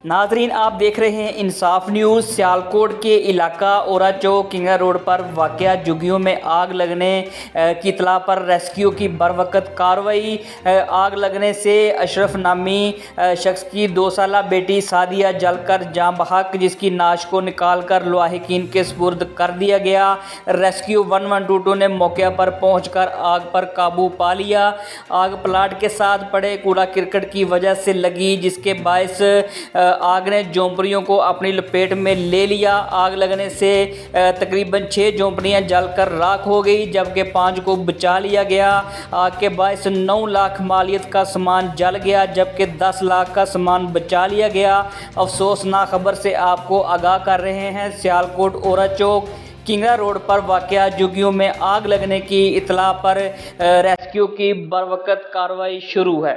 नाजरीन, आप देख रहे हैं इंसाफ न्यूज़। सियालकोट के इलाका ओरा चौक किंगा रोड पर वाक़या झुग्गियों में आग लगने की इत्तला पर रेस्क्यू की बरवकत कार्रवाई। आग लगने से अशरफ नामी शख्स की 2 साला बेटी सादिया जलकर जाँ बहक, जिसकी नाश को निकाल कर लाहिकीन के सुपुर्द कर दिया गया। रेस्क्यू 1122 ने मौके पर पहुंचकर आग पर काबू पा लिया। आग प्लाट के साथ पड़े कूड़ा करकट की वजह से लगी, जिसके बायस आग ने झोंपड़ियों को अपनी लपेट में ले लिया। आग लगने से तकरीबन 6 झोंपड़ियां जलकर राख हो गई, जबकि 5 को बचा लिया गया। आग के बायस 9 लाख मालियत का सामान जल गया, जबकि 10 लाख का सामान बचा लिया गया। अफसोसनाक खबर से आपको आगाह कर रहे हैं, सियालकोट ओरा चौक किंगरा रोड पर वाक़या झुग्गियों में आग लगने की इत्तला पर रेस्क्यू की बरवकत कार्रवाई शुरू है।